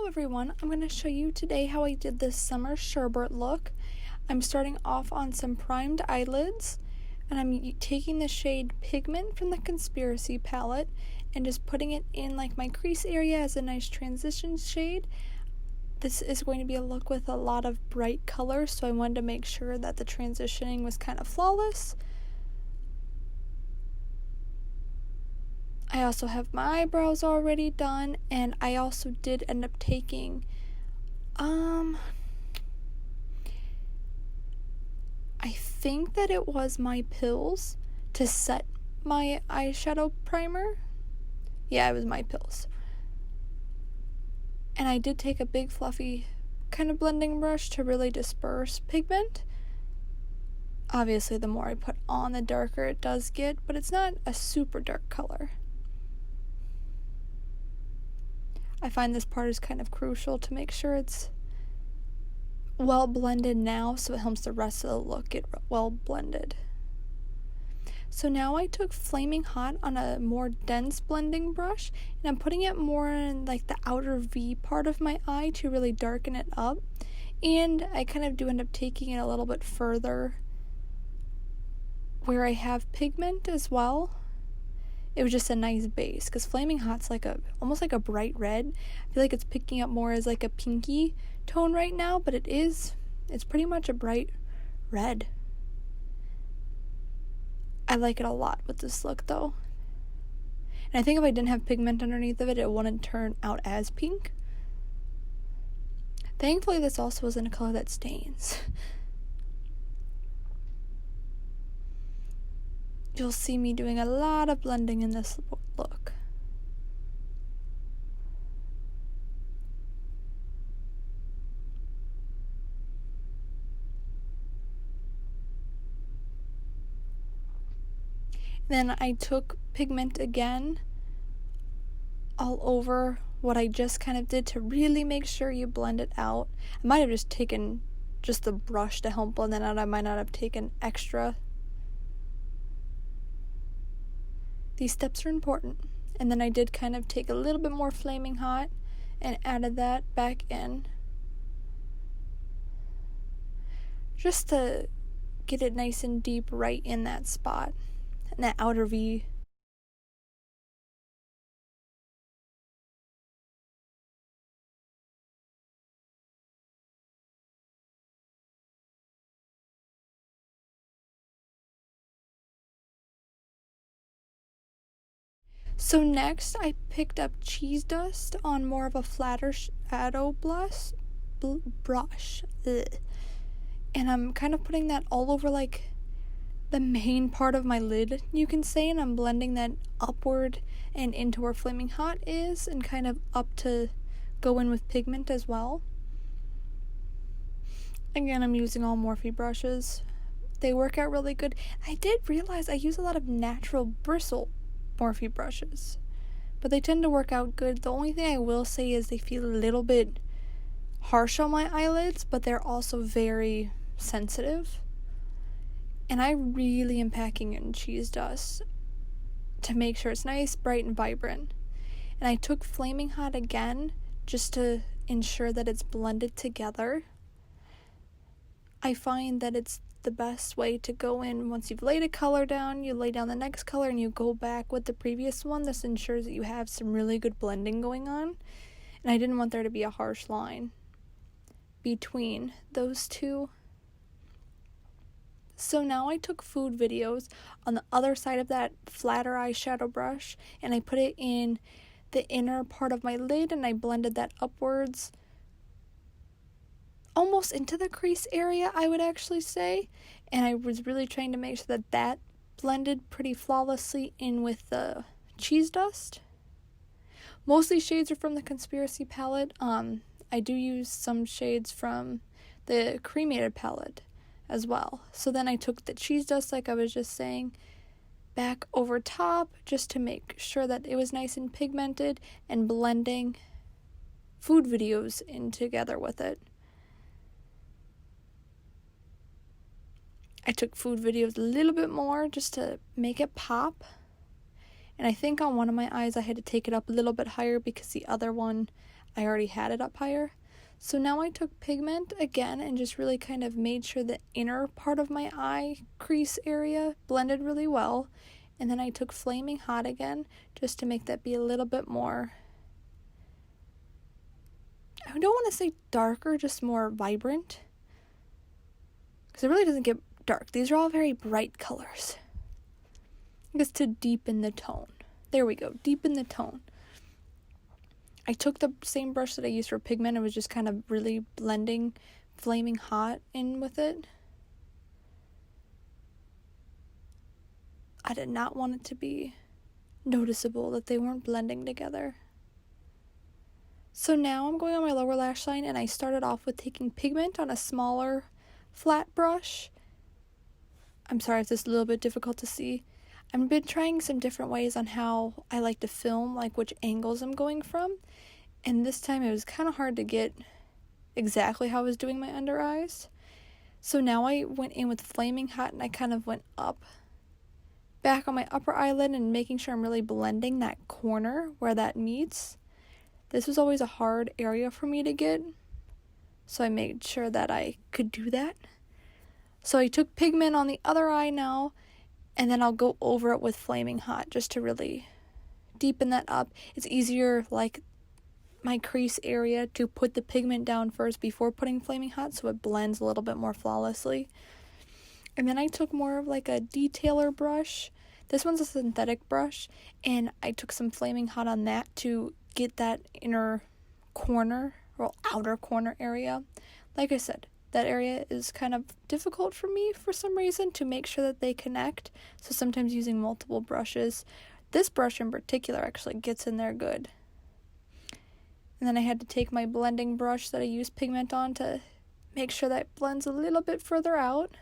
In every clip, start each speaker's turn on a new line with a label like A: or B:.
A: everyone, I'm going to show you today how I did this summer sherbet look. I'm starting off on some primed eyelids, and I'm taking the shade Pigment from the Conspiracy palette and just putting it in like my crease area as a nice transition shade. This is going to be a look with a lot of bright colors, so I wanted to make sure that the transitioning was kind of flawless. I also have my eyebrows already done, and I also did end up taking, I think that it was my pills to set my eyeshadow primer. Yeah, it was my pills. And I did take a big fluffy kind of blending brush to really disperse pigment. Obviously, the more I put on, the darker it does get, but it's not a super dark color. I find this part is kind of crucial to make sure it's well blended now, so it helps the rest of the look get well blended. So now I took Flaming Hot on a more dense blending brush, and I'm putting it more in like the outer V part of my eye to really darken it up. And I kind of do end up taking it a little bit further where I have pigment as well. It was just a nice base, because Flaming Hot's like almost like a bright red. I feel like it's picking up more as like a pinky tone right now, but it's pretty much a bright red. I like it a lot with this look though. And I think if I didn't have pigment underneath of it, it wouldn't turn out as pink. Thankfully, this also isn't a color that stains. You'll see me doing a lot of blending in this look. Then I took pigment again all over what I just kind of did to really make sure you blend it out. I might have just taken just the brush to help blend it out. I might not have taken extra. These steps are important. And then I did kind of take a little bit more Flaming Hot and added that back in, just to get it nice and deep right in that spot, in that outer V. So next, I picked up Cheese Dust on more of a flatter shadow brush. And I'm kind of putting that all over like the main part of my lid, you can say, and I'm blending that upward and into where Flaming Hot is, and kind of up to go in with pigment as well. Again, I'm using all Morphe brushes. They work out really good. I did realize I use a lot of natural bristle Morphe brushes, but they tend to work out good. The only thing I will say is they feel a little bit harsh on my eyelids, but they're also very sensitive. And I really am packing in Cheese Dust to make sure it's nice, bright, and vibrant. And I took Flaming Hot again just to ensure that it's blended together. I find that it's the best way to go in. Once you've laid a color down, you lay down the next color and you go back with the previous one. This ensures that you have some really good blending going on. And I didn't want there to be a harsh line between those two. So now I took Food Videos on the other side of that flatter eyeshadow brush, and I put it in the inner part of my lid, and I blended that upwards almost into the crease area, I would actually say. And I was really trying to make sure that that blended pretty flawlessly in with the Cheese Dust. Most of these shades are from the Conspiracy palette. I do use some shades from the Cremated palette as well. So then I took the Cheese Dust, like I was just saying, back over top just to make sure that it was nice and pigmented, and blending Food Videos in together with it. I took Food Videos a little bit more just to make it pop. And I think on one of my eyes I had to take it up a little bit higher because the other one I already had it up higher. So now I took pigment again and just really kind of made sure the inner part of my eye crease area blended really well. And then I took Flaming Hot again just to make that be a little bit more, I don't want to say darker, just more vibrant. Because it really doesn't get dark. These are all very bright colors. Just to deepen the tone. There we go, deepen the tone. I took the same brush that I used for pigment and was just kind of really blending Flaming Hot in with it. I did not want it to be noticeable that they weren't blending together. So now I'm going on my lower lash line, and I started off with taking pigment on a smaller flat brush. I'm sorry if this is a little bit difficult to see. I've been trying some different ways on how I like to film, like which angles I'm going from. And this time it was kind of hard to get exactly how I was doing my under eyes. So now I went in with Flaming Hot and I kind of went up, back on my upper eyelid and making sure I'm really blending that corner where that meets. This was always a hard area for me to get, so I made sure that I could do that. So I took pigment on the other eye now, and then I'll go over it with Flaming Hot just to really deepen that up. It's easier, like my crease area, to put the pigment down first before putting Flaming Hot so it blends a little bit more flawlessly. And then I took more of like a detailer brush. This one's a synthetic brush, and I took some Flaming Hot on that to get that inner corner or outer corner area. Like I said, that area is kind of difficult for me for some reason to make sure that they connect. So sometimes using multiple brushes. This brush in particular actually gets in there good. And then I had to take my blending brush that I used pigment on to make sure that blends a little bit further out.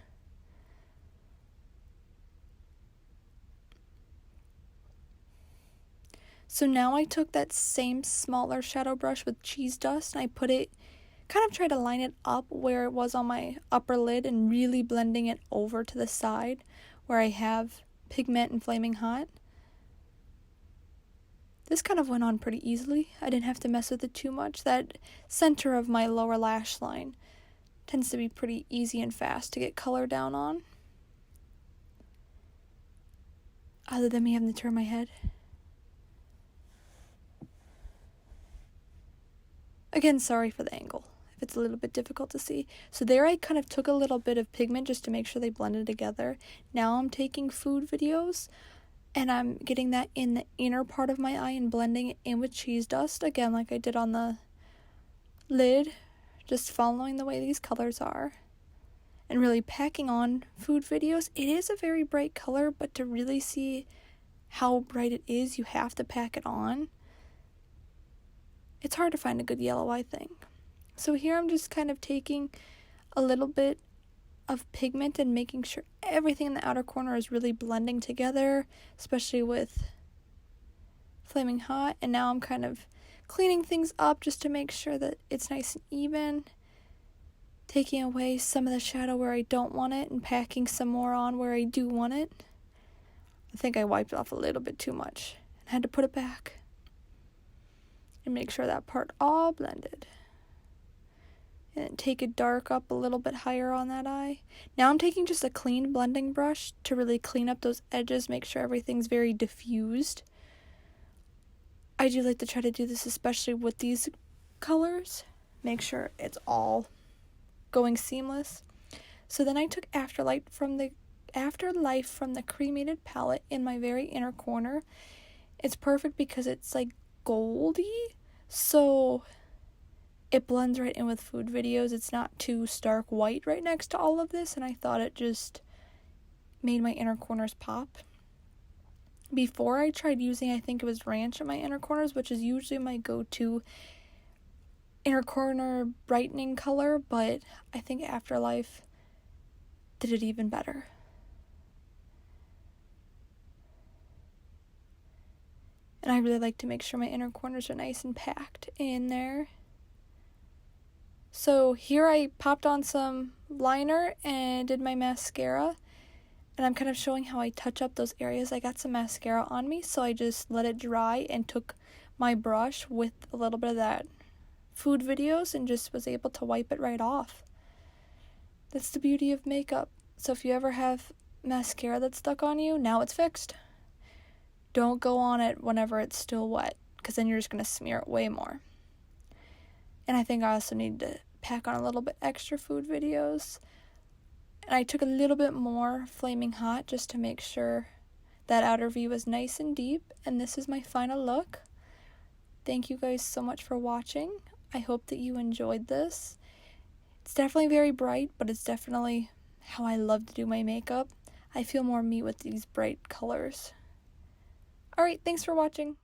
A: So now I took that same smaller shadow brush with cheese dust and I put it, kind of tried to line it up where it was on my upper lid and really blending it over to the side where I have pigment and Flaming Hot. This kind of went on pretty easily. I didn't have to mess with it too much. That center of my lower lash line tends to be pretty easy and fast to get color down on. Other than me having to turn my head. Again, sorry for the angle, if it's a little bit difficult to see. So there I kind of took a little bit of pigment just to make sure they blended together. Now I'm taking food videos, and I'm getting that in the inner part of my eye and blending it in with cheese dust, again like I did on the lid, just following the way these colors are. And really packing on food videos. It is a very bright color, but to really see how bright it is, you have to pack it on. It's hard to find a good yellow eye thing. So here I'm just kind of taking a little bit of pigment and making sure everything in the outer corner is really blending together, especially with Flaming Hot. And now I'm kind of cleaning things up just to make sure that it's nice and even, taking away some of the shadow where I don't want it and packing some more on where I do want it. I think I wiped off a little bit too much and had to put it back and make sure that part all blended. And take a dark up a little bit higher on that eye. Now I'm taking just a clean blending brush to really clean up those edges, make sure everything's very diffused. I do like to try to do this especially with these colors. Make sure it's all going seamless. So then I took Afterlife from the Cremated palette in my very inner corner. It's perfect because it's like goldy, so it blends right in with food videos. It's not too stark white right next to all of this, and I thought it just made my inner corners pop. Before I tried using, I think it was Ranch in my inner corners, which is usually my go-to inner corner brightening color, but I think Afterlife did it even better. And I really like to make sure my inner corners are nice and packed in there. So here I popped on some liner and did my mascara. And I'm kind of showing how I touch up those areas. I got some mascara on me, so I just let it dry and took my brush with a little bit of that food videos and just was able to wipe it right off. That's the beauty of makeup. So if you ever have mascara that's stuck on you, now it's fixed. Don't go on it whenever it's still wet, because then you're just going to smear it way more. And I think I also need to pack on a little bit extra food videos. And I took a little bit more Flaming Hot just to make sure that outer V was nice and deep. And this is my final look. Thank you guys so much for watching. I hope that you enjoyed this. It's definitely very bright, but it's definitely how I love to do my makeup. I feel more me with these bright colors. Alright, thanks for watching.